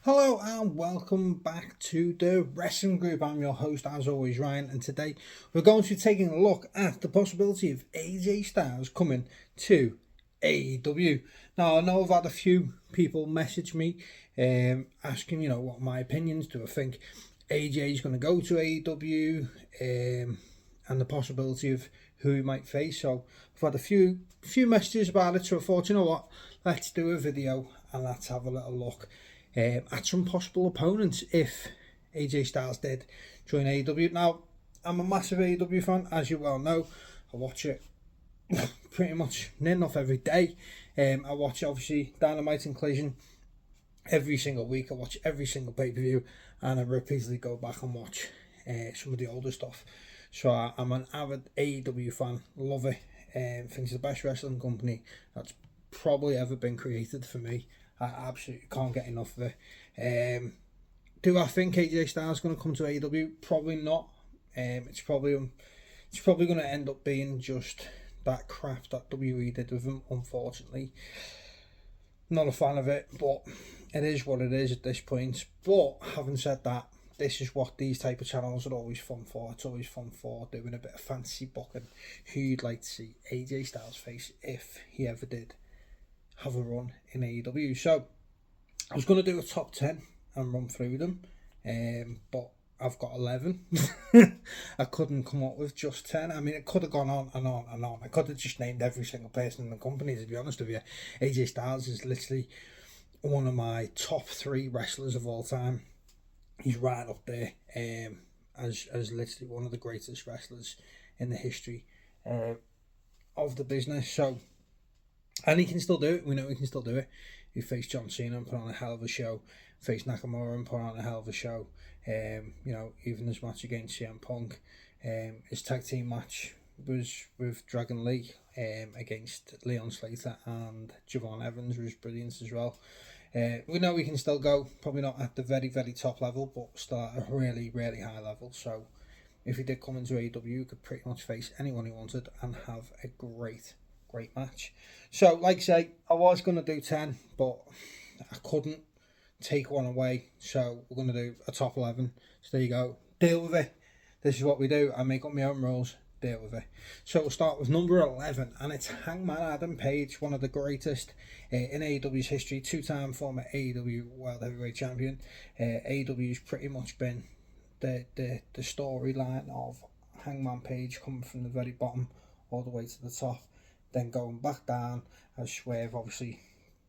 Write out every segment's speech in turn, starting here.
Hello and welcome back to the Wrestling Group. I'm your host, as always, Ryan, and today we're going to be taking a look at the possibility of AJ Styles coming to AEW. Now, I know I've had a few people message me asking, what my opinions. Do I think AJ is going to go to AEW and the possibility of who he might face? So I've had a few messages about it, so I thought, what, let's do a video and let's have a little look at some possible opponents if AJ Styles did join AEW. Now, I'm a massive AEW fan, as you well know. I watch it pretty much near enough every day. I watch, obviously, Dynamite and Collision every single week. I watch every single pay-per-view, and I repeatedly go back and watch some of the older stuff. So I'm an avid AEW fan, love it. Think it's the best wrestling company that's probably ever been created for me. I absolutely can't get enough of it. Do I think AJ Styles is going to come to AEW? Probably not. It's probably going to end up being just that crap that WWE did with him, unfortunately. Not a fan of it, but it is what it is at this point. But having said that, this is what these type of channels are always fun for. It's always fun for doing a bit of fantasy booking. Who you'd like to see AJ Styles face if he ever did have a run in AEW. So I was going to do a top 10 and run through them, but I've got 11. I couldn't come up with just 10. I mean, it could have gone on and on and on. I could have just named every single person in the company, to be honest with you. AJ Styles is literally one of my top 3 wrestlers of all time. He's right up there as literally one of the greatest wrestlers in the history of the business. So, and he can still do it. We know he can still do it. He faced John Cena and put on a hell of a show. Faced Nakamura and put on a hell of a show. Even his match against CM Punk. His tag team match was with Dragon Lee against Leon Slater and Javon Evans was brilliant as well. We know he can still go. Probably not at the very, very top level, but still at a really, really high level. So if he did come into AEW, he could pretty much face anyone he wanted and have a great match. So, like I say, I was going to do 10, but I couldn't take one away. So, we're going to do a top 11. So, there you go. Deal with it. This is what we do. I make up my own rules. Deal with it. So, we'll start with number 11, and it's Hangman Adam Page, one of the greatest in AEW's history, 2-time former AEW World Heavyweight Champion. AEW's pretty much been the storyline of Hangman Page coming from the very bottom all the way to the top, then going back down as Swerve obviously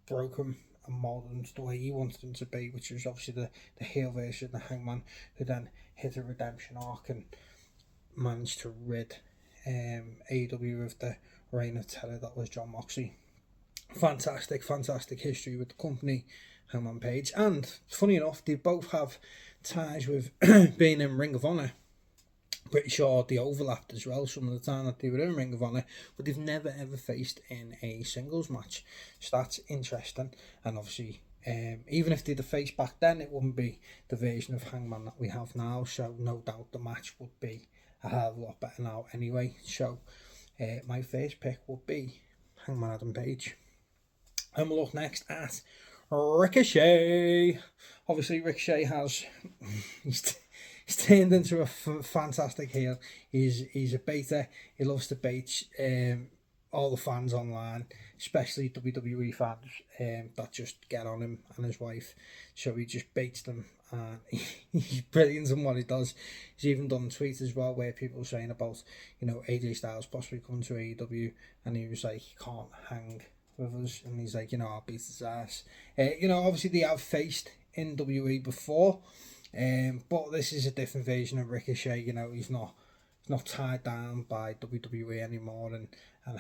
broke him and moulded him to the way he wanted him to be, which was obviously the heel version of the Hangman, who then hit a redemption arc and managed to rid AEW of the reign of terror that was Jon Moxley. Fantastic history with the company, Hangman Page. And funny enough, they both have ties with being in Ring of Honor. Pretty sure they overlapped as well some of the time that they were in Ring of Honor, but they've never ever faced in a singles match. So that's interesting. And obviously, even if they'd have faced back then, it wouldn't be the version of Hangman that we have now. So no doubt the match would be a hell of a lot better now anyway. So my first pick would be Hangman Adam Page. And we'll look next at Ricochet. Obviously, Ricochet has... He's turned into a fantastic heel. He's a baiter. He loves to bait all the fans online, especially WWE fans that just get on him and his wife. So he just baits them, and he's brilliant in what he does. He's even done tweets as well where people are saying about AJ Styles possibly coming to AEW, and he was like, he can't hang with us, and he's like, I'll beat his ass. Obviously they have faced in WWE before. But this is a different version of Ricochet. He's not tied down by WWE anymore and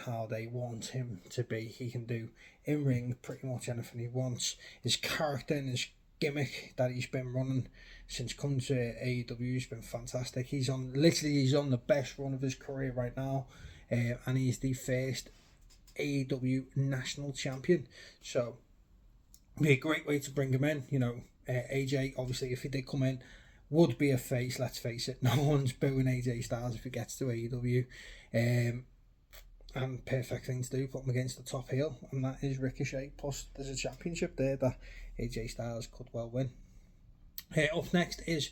how they want him to be. He can do in ring pretty much anything he wants. His character and his gimmick that he's been running since coming to AEW has been fantastic. He's on the best run of his career right now, and he's the first AEW national champion. So it'd be a great way to bring him in. AJ, obviously, if he did come in, would be a face, let's face it. No one's booing AJ Styles if he gets to AEW. and perfect thing to do, put him against the top heel, and that is Ricochet. Plus, there's a championship there that AJ Styles could well win. Up next is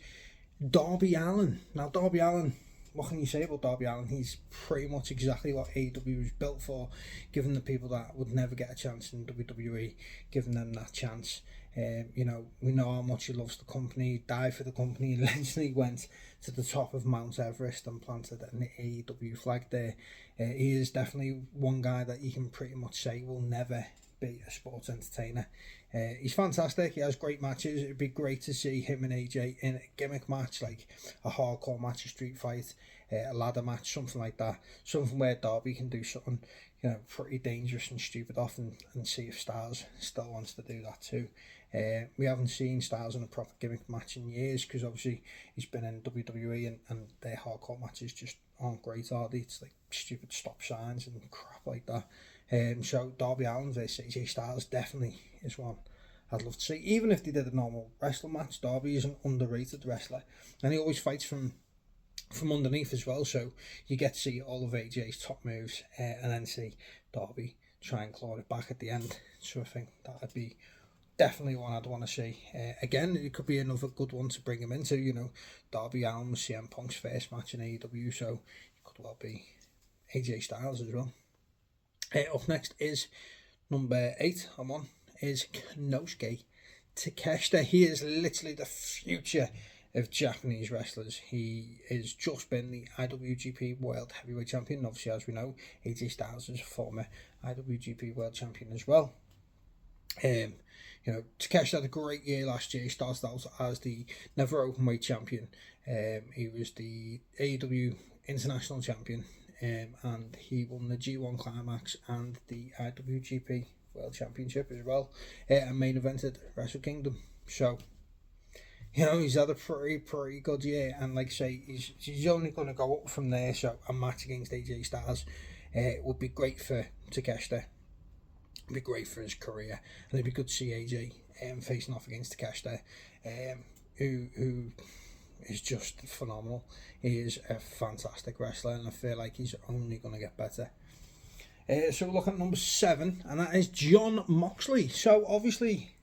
Darby Allin. Now, Darby Allin, what can you say about Darby Allin? He's pretty much exactly what AEW was built for, giving the people that would never get a chance in WWE, giving them that chance. We know how much he loves the company, died for the company, and eventually went to the top of Mount Everest and planted an AEW flag there. He is definitely one guy that you can pretty much say will never be a sports entertainer. He's fantastic. He has great matches. It'd be great to see him and AJ in a gimmick match, like a hardcore match, a street fight, a ladder match, something like that. Something where Darby can do something, pretty dangerous and stupid off, and see if Styles still wants to do that too. We haven't seen Styles in a proper gimmick match in years, because obviously he's been in WWE and their hardcore matches just aren't great, are they? It's like stupid stop signs and crap like that. So Darby Allin versus AJ Styles definitely is one I'd love to see. Even if they did a normal wrestling match, Darby is an underrated wrestler, and he always fights from underneath as well, so you get to see all of AJ's top moves, and then see Darby try and claw it back at the end. So I think that would be definitely one I'd want to see. Again, it could be another good one to bring him into. Darby Allin was CM Punk's first match in AEW, so it could well be AJ Styles as well. Up next is number 8 I'm on, is Konosuke Takeshita. He is literally the future of Japanese wrestlers. He has just been the IWGP World Heavyweight Champion. Obviously, as we know, AJ Styles is a former IWGP World Champion as well. Takeshita had a great year last year. He started out as the Never Openweight Champion. He was the AEW International Champion. And he won the G1 Climax and the IWGP World Championship as well, and main evented Wrestle Kingdom. So, he's had a pretty good year, and like I say, he's only going to go up from there. So a match against AJ Styles would be great for Takeshita. It'd be great for his career, and it'd be good to see AJ facing off against Takeshita, who is just phenomenal. He is a fantastic wrestler, and I feel like he's only going to get better. So we're looking at number 7, and that is Jon Moxley. So obviously,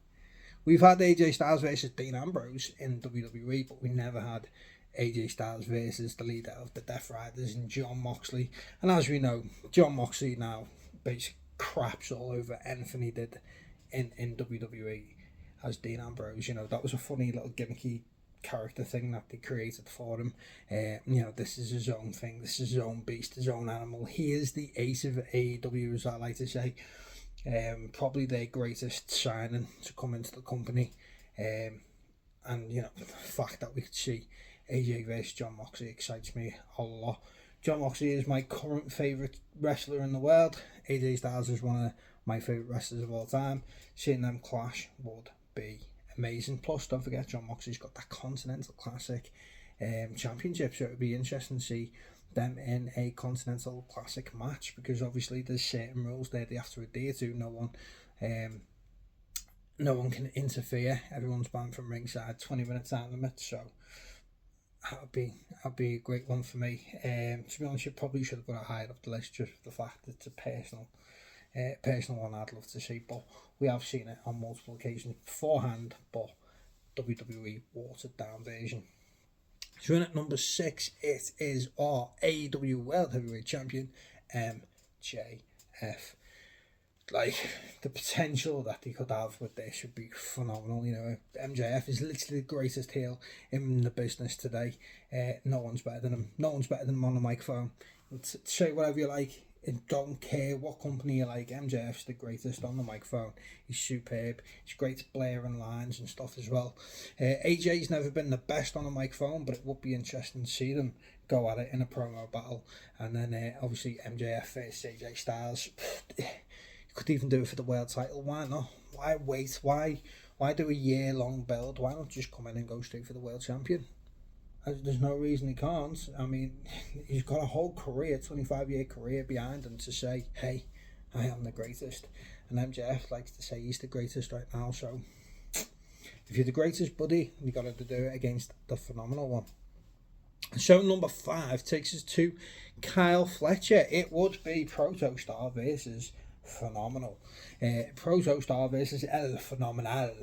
we've had AJ Styles versus Dean Ambrose in WWE, but we never had AJ Styles versus the leader of the Death Riders in Jon Moxley. And as we know, Jon Moxley now basically craps all over anything he did in WWE as Dean Ambrose. That was a funny little gimmicky character thing that they created for him. This is his own thing. This is his own beast, his own animal. He is the ace of AEW, as I like to say. Probably their greatest signing to come into the company. And the fact that we could see AJ versus Jon Moxley excites me a lot. Jon Moxley is my current favourite wrestler in the world. AJ Styles is one of my favourite wrestlers of all time. Seeing them clash would be amazing. Plus, don't forget, Jon Moxley's got that Continental Classic championship, so it would be interesting to see them in a Continental Classic match, because obviously there's certain rules there they have to adhere to. No one can interfere. Everyone's banned from ringside, 20-minute time limit, so that'd be a great one for me. To be honest, you probably should have got it higher up the list, just for the fact that it's a personal one I'd love to see, but we have seen it on multiple occasions beforehand, but WWE watered down version. So in at number 6, it is our AEW World Heavyweight Champion, MJF. Like, the potential that they could have with this would be phenomenal. MJF is literally the greatest heel in the business today. No one's better than him. No one's better than him on the microphone. Say whatever you like. Don't care what company you like. MJF's the greatest on the microphone. He's superb. He's great at blaring lines and stuff as well. AJ's never been the best on the microphone, but it would be interesting to see them go at it in a promo battle. And then obviously MJF versus AJ Styles. You could even do it for the world title. Why not? Why wait? Why do a year-long build? Why not just come in and go straight for the world champion? There's no reason he can't. I mean, he's got a whole career, 25-year career behind him to say, hey, I am the greatest. And MJF likes to say he's the greatest right now. So if you're the greatest, buddy, you got to do it against the phenomenal one. So number 5 takes us to Kyle Fletcher. It would be Protostar versus Phenomenal. Protostar versus El Phenomenal.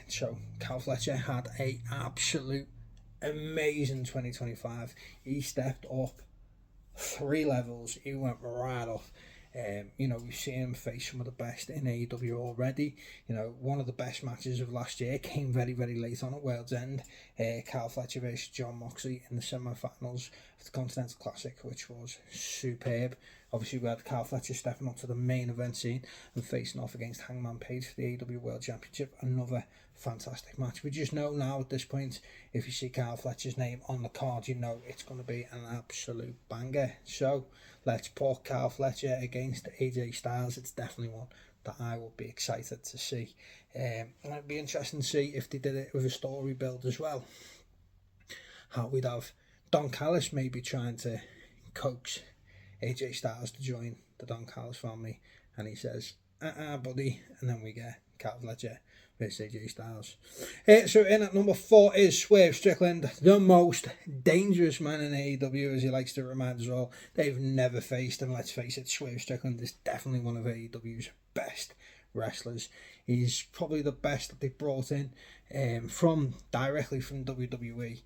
So Kyle Fletcher had a absolute amazing 2025. He stepped up 3 levels. He went right off. We've seen him face some of the best in AEW already. One of the best matches of last year came very, very late on at World's End. Kyle Fletcher versus John Moxley in the semi-finals of the Continental Classic, which was superb. Obviously, we had Kyle Fletcher stepping up to the main event scene and facing off against Hangman Page for the AEW World Championship. Another fantastic match. We just know now at this point, if you see Kyle Fletcher's name on the card, you know it's going to be an absolute banger. So let's put Kyle Fletcher against AJ Styles. It's definitely one that I will be excited to see. And it'd be interesting to see if they did it with a story build as well. How we'd have Don Callis maybe trying to coax AJ Styles to join the Don Callis family, and he says, buddy, and then we get Kyle Fletcher versus AJ Styles. So in at number 4 is Swerve Strickland, the most dangerous man in AEW, as he likes to remind us all. They've never faced, and let's face it, Swerve Strickland is definitely one of AEW's best wrestlers. He's probably the best that they've brought in directly from WWE.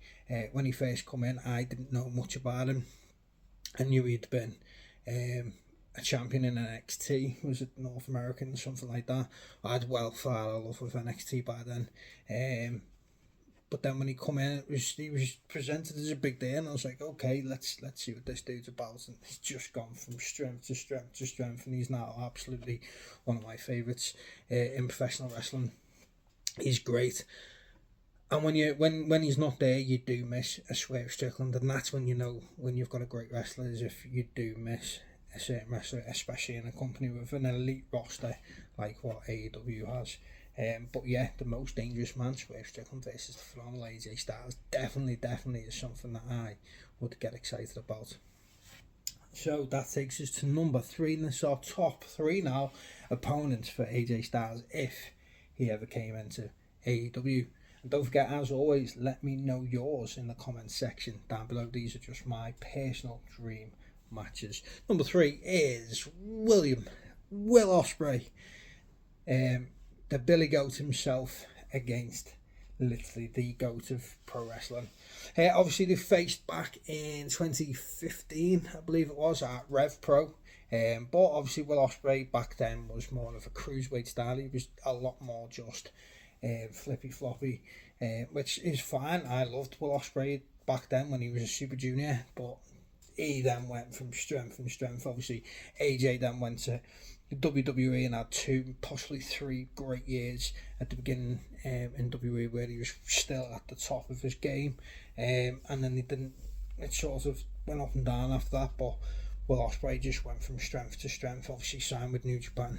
When he first come in, I didn't know much about him. I knew he'd been a champion in NXT, was it North American or something like that. I had well far a love of NXT by then. But then when he come in, he was presented as a big deal, and I was like, okay, let's see what this dude's about. And he's just gone from strength to strength to strength, and he's now absolutely one of my favourites in professional wrestling. He's great. And when he's not there, you do miss a Swerve Strickland, and that's when you know when you've got a great wrestler, is if you do miss a certain wrestler, especially in a company with an elite roster like what AEW has. But yeah, the most dangerous man, Swerve Strickland versus the phenomenal AJ Styles, definitely is something that I would get excited about. So that takes us to number 3, and this is our top 3 now opponents for AJ Styles if he ever came into AEW. And don't forget, as always, let me know yours in the comments section down below. These are just my personal dream matches. Number 3 is Will Ospreay, the Billy Goat himself, against literally the GOAT of pro wrestling. Obviously, they faced back in 2015, I believe it was, at Rev Pro. But obviously, Will Ospreay back then was more of a cruiserweight style. He was a lot more just flippy floppy, which is fine. I loved Will Ospreay back then when he was a Super Junior, but he then went from strength to strength. Obviously, AJ then went to WWE and had 2, possibly 3 great years at the beginning in WWE, where he was still at the top of his game, and then it sort of went up and down after that. But Will Ospreay just went from strength to strength. Obviously signed with New Japan,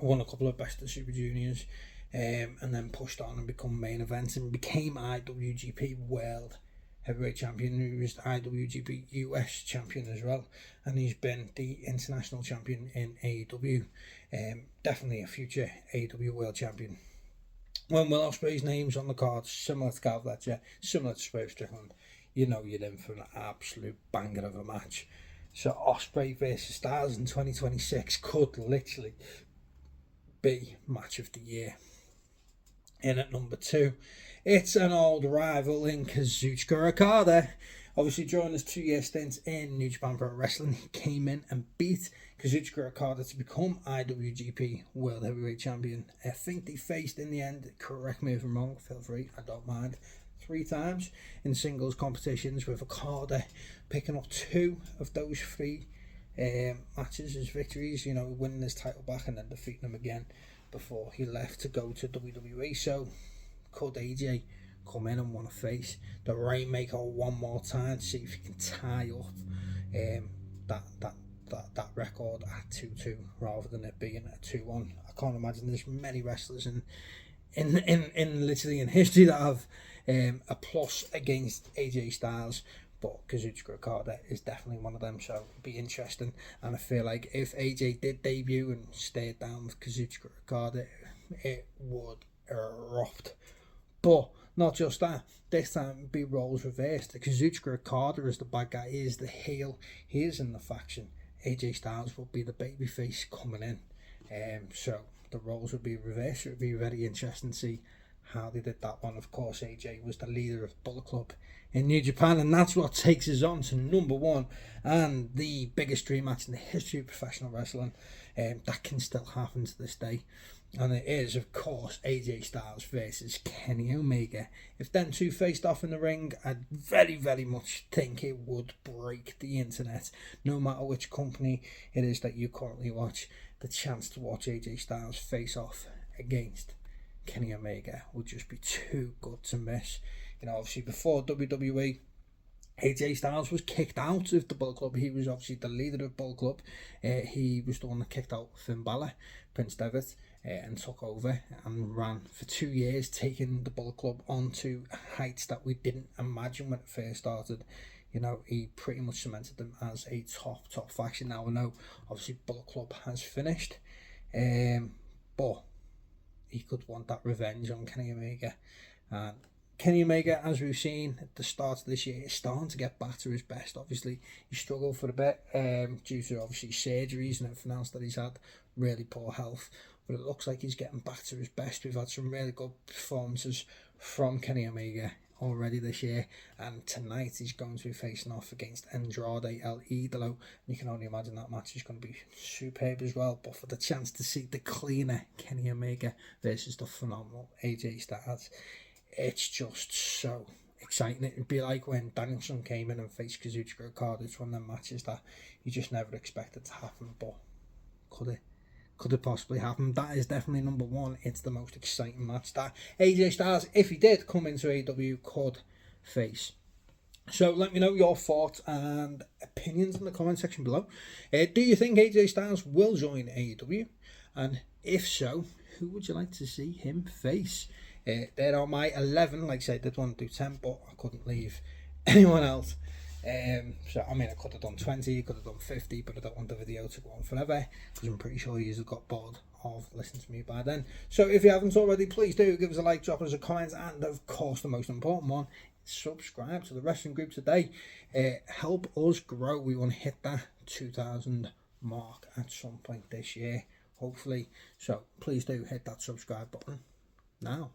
won a couple of Best of Super Juniors, and then pushed on and become main event and became IWGP World Heavyweight Champion. He was the IWGP US Champion as well, and he's been the International Champion in AEW. Definitely a future AEW World Champion. When Will Ospreay's name's on the card, similar to Kyle Fletcher, similar to Swerve Strickland, you know you're in for an absolute banger of a match. So Ospreay versus Styles in 2026 could literally be match of the year. In at number 2, it's an old rival in Kazuchika Okada. Obviously, during his 2-year stint in New Japan Pro Wrestling, he came in and beat Kazuchika Okada to become IWGP World Heavyweight Champion. I think they faced in the end, correct me if I'm wrong, feel free, I don't mind, 3 times in singles competitions, with Okada picking up 2 of those 3 matches as victories, winning his title back and then defeating him again before he left to go to WWE. So could AJ come in and want to face the Rainmaker one more time to see if he can tie up that record at 2-2 rather than it being a 2-1. I can't imagine there's many wrestlers in literally in history that have a plus against AJ Styles, but Kazuchika Okada is definitely one of them, so it'll be interesting. And I feel like if AJ did debut and stayed down with Kazuchika Okada, it would erupt. But not just that, this time it'll be roles reversed. Kazuchika Okada is the bad guy, he is the heel, he is in the faction. AJ Styles will be the babyface coming in. So the roles will be reversed. It would be very interesting to see how they did that one. Of course, AJ was the leader of Bullet Club in New Japan, and that's what takes us on to number one and the biggest dream match in the history of professional wrestling. That can still happen to this day, and it is, of course, AJ Styles versus Kenny Omega. If them two faced off in the ring, I'd very, very much think it would break the internet. No matter which company it is that you currently watch, the chance to watch AJ Styles face off against Kenny Omega would just be too good to miss. You know, obviously before WWE, AJ Styles was kicked out of the Bullet Club. He was obviously the leader of Bullet Club. He was the one that kicked out Finn Balor, Prince Devitt, and took over and ran for 2 years, taking the Bullet Club onto heights that we didn't imagine when it first started. You know, he pretty much cemented them as a top faction. Now I know, obviously, Bullet Club has finished, but he could want that revenge on Kenny Omega. And Kenny Omega, as we've seen at the start of this year, is starting to get back to his best. Obviously, he struggled for a bit due to, obviously, surgeries and everything else that he's had, really poor health. But it looks like he's getting back to his best. We've had some really good performances from Kenny Omega already this year, and tonight he's going to be facing off against Andrade El Idolo. You can only imagine that match is going to be superb as well. But for the chance to see the cleaner Kenny Omega versus the phenomenal AJ Styles, it's just so exciting. It would be like when Danielson came in and faced Kazuchika Okada. It's one of them matches that you just never expected to happen, but could it possibly happen? That is definitely number one. It's the most exciting match that AJ Styles, if he did come into AEW, could face. So let me know your thoughts and opinions in the comment section below. Do you think AJ Styles will join AEW? And if so, who would you like to see him face? There are my 11. Like I said, I did want to do 10, but I couldn't leave anyone else. So I mean, I could have done 20, could have done 50, but I don't want the video to go on forever because I'm pretty sure you have got bored of listening to me by then. So if you haven't already, please do give us a like, drop us a comment, and of course the most important one, subscribe to the wrestling group today. Help us grow. We want to hit that 2,000 mark at some point this year, hopefully. So please do hit that subscribe button now.